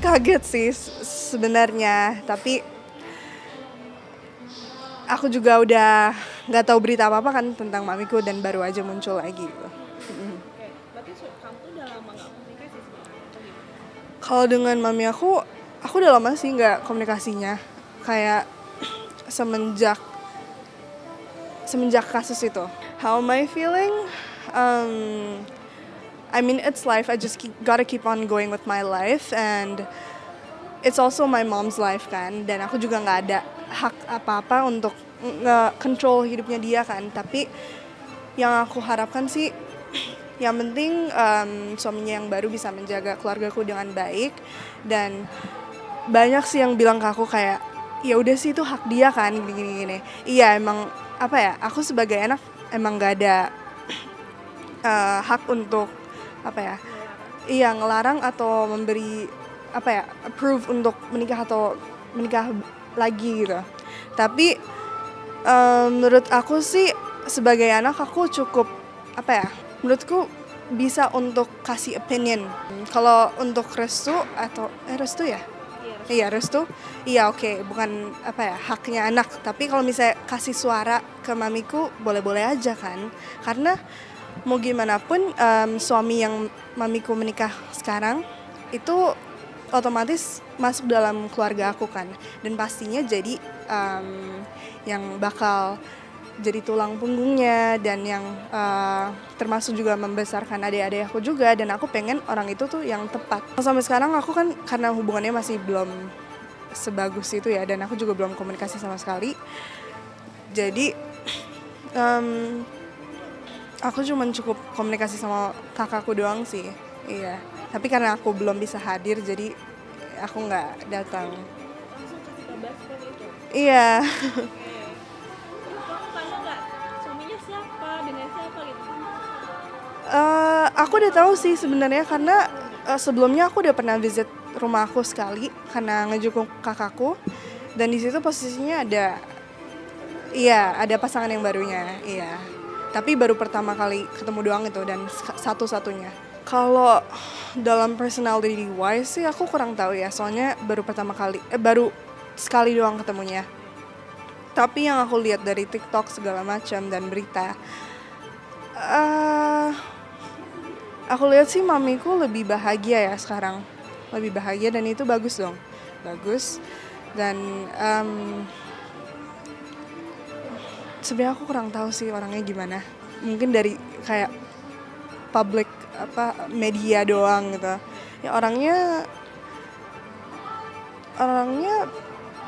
Kaget sih sebenarnya, tapi aku juga udah nggak tahu berita apa-apa kan tentang mamiku dan baru aja muncul lagi gitu. Oke, berarti kamu tuh udah lama nggak komunikasi sebenarnya atau gimana? Kalau dengan mami aku udah lama sih nggak komunikasinya. Kayak semenjak kasus itu. How am I feeling? Um, I mean it's life. I just gotta keep on going with my life and it's also my mom's life kan. Dan aku juga nggak ada hak apa-apa untuk nge-control hidupnya dia kan. Tapi yang aku harapkan sih yang penting suaminya yang baru bisa menjaga keluargaku dengan baik. Dan banyak sih yang bilang ke aku kayak ya udah sih itu hak dia kan gini. Iya emang apa ya, aku sebagai anak emang gak ada hak untuk apa ya, iya ngelarang atau memberi apa ya, approve untuk menikah atau menikah lagi gitu. Tapi menurut aku sih sebagai anak aku cukup apa ya, menurutku bisa untuk kasih opinion. Kalau untuk restu atau restu ya? Iya restu, iya oke. Bukan apa ya, haknya anak. Tapi kalau misalnya kasih suara ke mamiku boleh-boleh aja kan. Karena mau gimana pun suami yang mamiku menikah sekarang itu otomatis masuk dalam keluarga aku kan. Dan pastinya jadi yang bakal jadi tulang punggungnya dan yang termasuk juga membesarkan adik-adik aku juga, dan aku pengen orang itu tuh yang tepat. Sampai sekarang aku kan karena hubungannya masih belum sebagus itu ya, dan aku juga belum komunikasi sama sekali. Jadi aku cuman cukup komunikasi sama kakakku doang sih. Iya. Tapi karena aku belum bisa hadir jadi aku nggak datang. Langsung kasih kabar seperti itu. Iya. Terus kamu tanya nggak suaminya siapa, dengan siapa gitu? Aku udah tahu sih sebenarnya karena sebelumnya aku udah pernah visit rumah aku sekali karena ngejenguk kakakku, dan di situ posisinya ada pasangan yang barunya, iya. Tapi baru pertama kali ketemu doang itu dan satu-satunya. Kalau dalam personality wise sih aku kurang tahu ya, soalnya baru sekali doang ketemunya. Tapi yang aku lihat dari TikTok segala macam dan berita, aku lihat sih mamiku lebih bahagia ya sekarang, lebih bahagia, dan itu bagus dong, bagus. Dan sebenarnya aku kurang tahu sih orangnya gimana, mungkin dari kayak public media doang gitu ya. Orangnya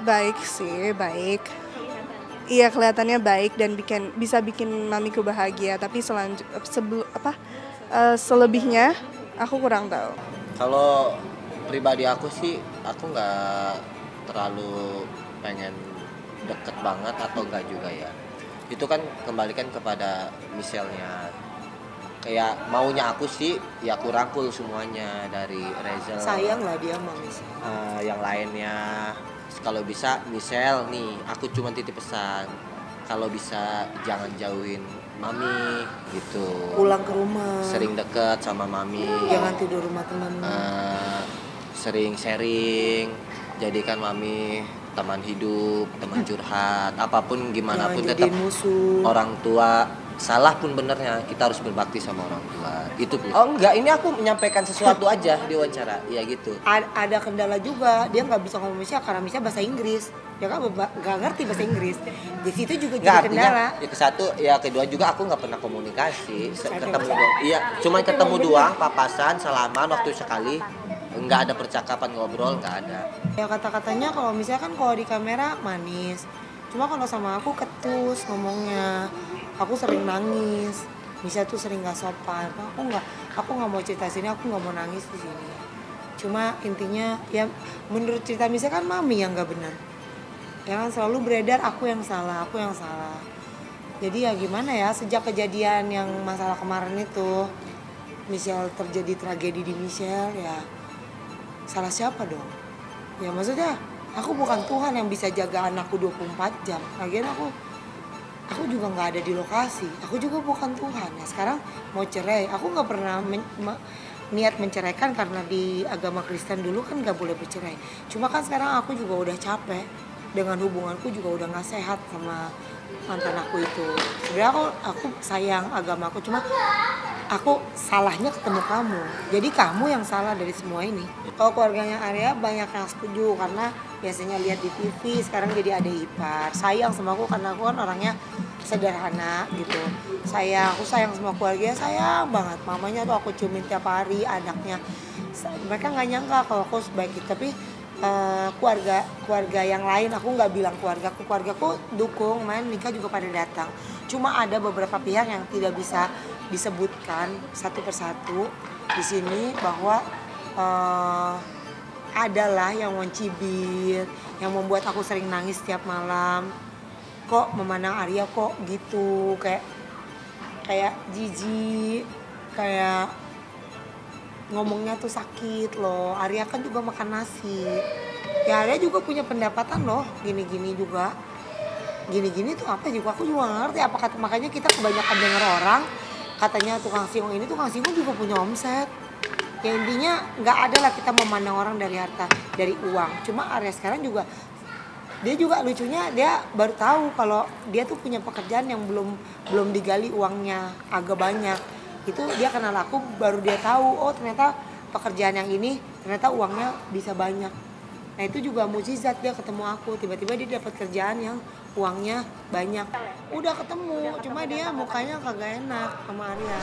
baik sih, baik. Iya kelihatannya baik dan bisa bikin mamiku bahagia. Tapi selebihnya aku kurang tahu. Kalau pribadi aku sih, aku nggak terlalu pengen deket banget atau enggak juga ya. Itu kan kembalikan kepada Michelle-nya. Kayak maunya aku sih ya aku rangkul semuanya dari Reza. Sayang lah dia sama Michelle. Yang lainnya kalau bisa Michelle nih, aku cuma titip pesan. Kalau bisa jangan jauhin mami gitu. Pulang ke rumah. Sering deket sama mami. Jangan tidur rumah teman. Sering sharing. Jadikan mami teman hidup, teman curhat, apapun gimana pun tetap musuh. Orang tua salah pun benernya kita harus berbakti sama orang tua. Itu. Oh enggak, ini aku menyampaikan sesuatu aja di wawancara. Iya gitu. Ada kendala juga, dia nggak bisa ngomong Indonesia karena misalnya bahasa Inggris. Dia kan nggak ngerti bahasa Inggris. Di situ juga jadi kendala. Itu satu, ya kedua juga aku nggak pernah komunikasi. Ketemu doang. Iya, cuma ketemu doang, papasan, salaman waktu sekali. Nggak ada percakapan ngobrol, nggak ada. Ya kata-katanya kalau misalnya kan kalau di kamera manis, cuma kalau sama aku ketus ngomongnya, aku sering nangis, Misha tuh sering nggak sopan. Aku nggak mau cerita sini, aku nggak mau nangis di sini. Cuma intinya ya menurut cerita Misha kan mami yang nggak benar, ya kan selalu beredar aku yang salah. Jadi ya gimana ya, sejak kejadian yang masalah kemarin itu, Michelle terjadi tragedi di Michelle ya. Salah siapa dong? Ya maksudnya aku bukan Tuhan yang bisa jaga anakku 24 jam. Lagian aku juga nggak ada di lokasi. Aku juga bukan Tuhan. Ya sekarang mau cerai, aku nggak pernah niat menceraikan karena di agama Kristen dulu kan nggak boleh bercerai. Cuma kan sekarang aku juga udah capek dengan hubunganku juga udah nggak sehat sama mantan aku itu. Sebenarnya aku sayang agamaku, cuma aku salahnya ketemu kamu. Jadi kamu yang salah dari semua ini. Kalau keluarganya Arya banyak yang setuju karena biasanya lihat di TV, sekarang jadi adik ipar. Sayang sama aku karena aku kan orangnya sederhana gitu. Aku sayang sama keluarga, sayang banget. Mamanya tuh aku ciumin tiap hari, anaknya. Mereka nggak nyangka kalau aku sebaik itu, tapi keluarga yang lain, aku nggak bilang keluargaku dukung, main nikah juga pada datang. Cuma ada beberapa pihak yang tidak bisa disebutkan satu persatu di sini bahwa adalah yang mencibir, yang membuat aku sering nangis setiap malam. Kok memandang Arya kok gitu, kayak jijik, kayak ngomongnya tuh sakit loh. Arya kan juga makan nasi. Ya Arya juga punya pendapatan loh, gini-gini juga. Gini-gini tuh apa juga aku juga gak ngerti. Makanya kita kebanyakan denger orang katanya tukang singkong ini, tukang singkong juga punya omset. Ya intinya nggak ada lah kita memandang orang dari harta, dari uang. Cuma Arya sekarang juga, dia juga lucunya dia baru tahu kalau dia tuh punya pekerjaan yang belum digali uangnya agak banyak. Itu dia kenal aku baru dia tahu, oh ternyata pekerjaan yang ini ternyata uangnya bisa banyak. Nah itu juga mukjizat, dia ketemu aku, tiba-tiba dia dapat kerjaan yang uangnya banyak. Udah ketemu, cuma dia mukanya kagak enak sama Arya.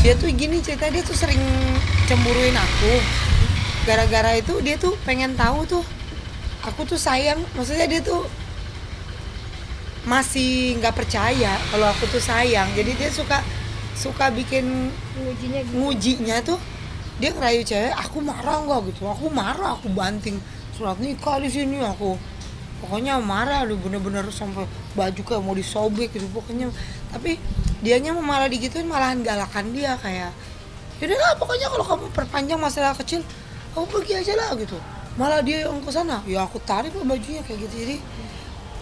Dia tuh gini cerita, dia tuh sering cemburuin aku. Gara-gara itu dia tuh pengen tahu tuh aku tuh sayang, maksudnya dia tuh masih nggak percaya kalau aku tuh sayang. Jadi dia suka bikin ngujinya tuh, dia ngerayu cewek, aku marah nggak gitu, aku marah, aku banting surat nikah di sini, aku pokoknya marah lu bener-bener sampai baju kayak mau disobek gitu pokoknya. Tapi dianya malah digituin, malahan galakan dia kayak yaudah lah pokoknya kalau kamu perpanjang masalah kecil kamu pergi aja lah gitu. Malah dia yang kesana, ya aku tarik lah bajunya kayak gitu. Jadi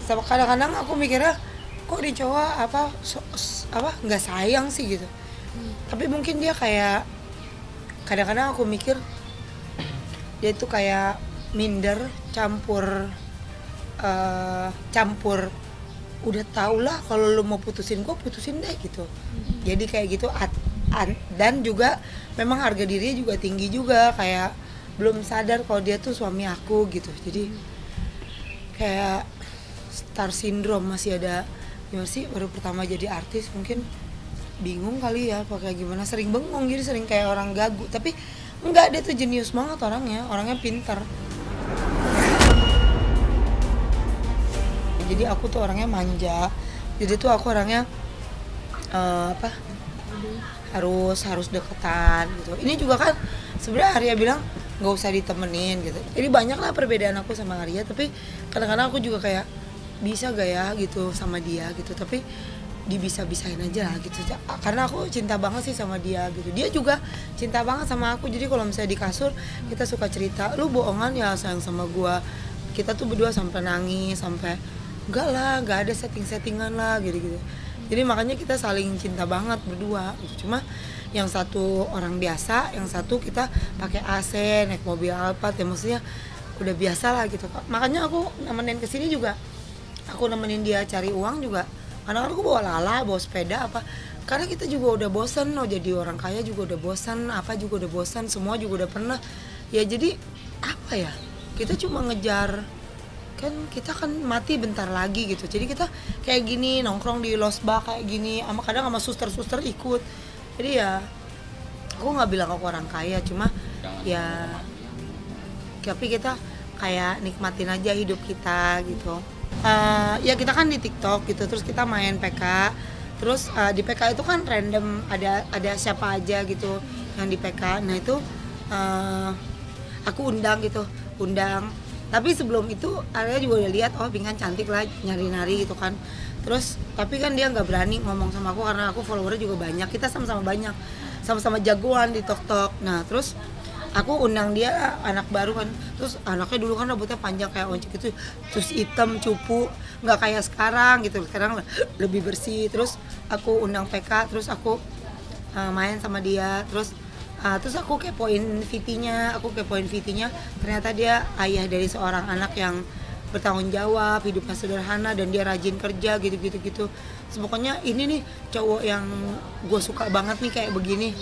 kadang-kadang aku mikirnya kok di cowok apa nggak sayang sih gitu. Tapi mungkin dia kayak kadang-kadang aku mikir dia tuh kayak minder, campur udah tau lah kalau lu mau putusin gue putusin deh gitu. Jadi kayak gitu dan juga memang harga dirinya juga tinggi juga, kayak belum sadar kalau dia tuh suami aku gitu. Jadi kayak star syndrome masih ada. Gimana sih, baru pertama jadi artis mungkin bingung kali ya pakai gimana, sering bengong, jadi sering kayak orang gagu. Tapi enggak, dia tuh jenius banget orangnya pintar. Jadi aku tuh orangnya manja, jadi tuh aku orangnya harus deketan gitu. Ini juga kan sebenarnya Arya bilang nggak usah ditemenin gitu. Jadi banyak lah perbedaan aku sama Arya, tapi kadang-kadang aku juga kayak bisa gak ya gitu sama dia gitu, tapi dibisa-bisain aja lah gitu. Karena aku cinta banget sih sama dia gitu. Dia juga cinta banget sama aku. Jadi kalau misalnya di kasur kita suka cerita, lu bohongan ya sayang sama gua. Kita tuh berdua sampai nangis, sampai enggak ada setting-settingan lah gitu-gitu. Jadi makanya kita saling cinta banget berdua gitu. Cuma yang satu orang biasa, yang satu kita pakai AC, naik mobil Alphard, ya maksudnya udah biasa lah gitu. Makanya aku nemenin kesini juga, aku nemenin dia cari uang juga. Kadang-kadang aku bawa lala, bawa sepeda apa. Karena kita juga udah bosan, jadi orang kaya juga udah bosan, apa juga udah bosan, semua juga udah pernah. Ya jadi apa ya? Kita cuma ngejar, kan kita kan mati bentar lagi gitu. Jadi kita kayak gini nongkrong di losbak kayak gini, kadang sama suster-suster ikut. Jadi ya aku nggak bilang aku orang kaya, cuma ya tapi kita kayak nikmatin aja hidup kita gitu. Ya kita kan di TikTok gitu, terus kita main PK, terus di PK itu kan random, ada siapa aja gitu yang di PK. Nah itu aku undang. Tapi sebelum itu Arya juga udah lihat, oh Pinkan cantik lah, nyari-nari gitu kan. Terus tapi kan dia nggak berani ngomong sama aku karena aku followernya juga banyak, kita sama-sama banyak, sama-sama jagoan di TikTok. Nah terus aku undang dia, anak baru kan, terus anaknya dulu kan rambutnya panjang kayak oncik gitu, terus hitam cupu, nggak kayak sekarang gitu. Sekarang lebih bersih. Terus aku undang PK, terus aku main sama dia. Terus aku kepoin VT-nya, ternyata dia ayah dari seorang anak yang bertanggung jawab, hidupnya sederhana, dan dia rajin kerja gitu. Pokoknya ini nih cowok yang gue suka banget nih kayak begini.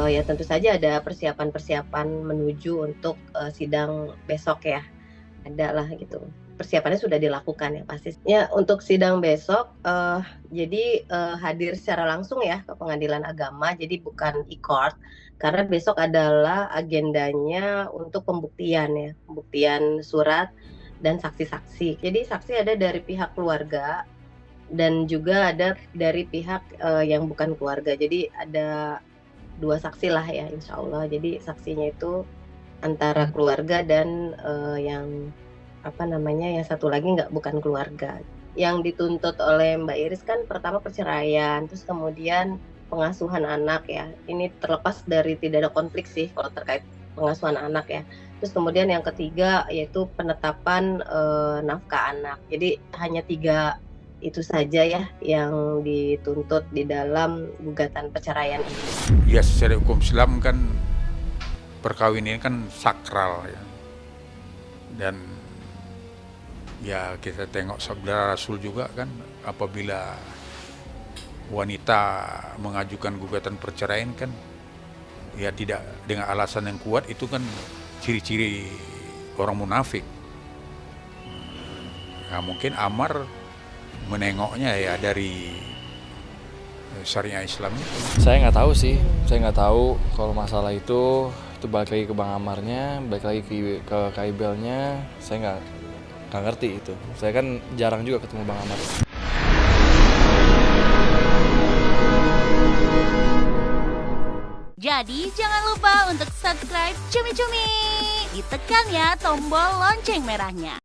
Ya tentu saja ada persiapan menuju untuk sidang besok ya, ada lah gitu. Persiapannya sudah dilakukan ya pasti. Ya untuk sidang besok, jadi hadir secara langsung ya ke Pengadilan Agama, jadi bukan e-court, karena besok adalah agendanya untuk pembuktian surat dan saksi-saksi. Jadi saksi ada dari pihak keluarga dan juga ada dari pihak yang bukan keluarga. Jadi ada 2 saksi lah ya insya Allah. Jadi saksinya itu antara keluarga dan yang satu lagi bukan keluarga. Yang dituntut oleh Mbak Iris kan pertama perceraian, terus kemudian pengasuhan anak ya. Ini terlepas dari tidak ada konflik sih kalau terkait pengasuhan anak ya. Terus kemudian yang ketiga yaitu penetapan nafkah anak. Jadi hanya 3 itu saja ya yang dituntut di dalam gugatan perceraian ini. Ya secara hukum Islam kan perkawinan kan sakral ya. Dan ya kita tengok sabda Rasul juga kan, apabila wanita mengajukan gugatan perceraian kan ya tidak dengan alasan yang kuat, itu kan ciri-ciri orang munafik. Nah, mungkin Amar menengoknya ya dari syariah Islam. Saya nggak tahu sih, saya nggak tahu kalau masalah itu balik lagi ke Bang Amarnya, balik lagi ke Kaibelnya. Saya nggak ngerti itu. Saya kan jarang juga ketemu Bang Amar. Jadi jangan lupa untuk subscribe Cumi Cumi. Ditekan ya tombol lonceng merahnya.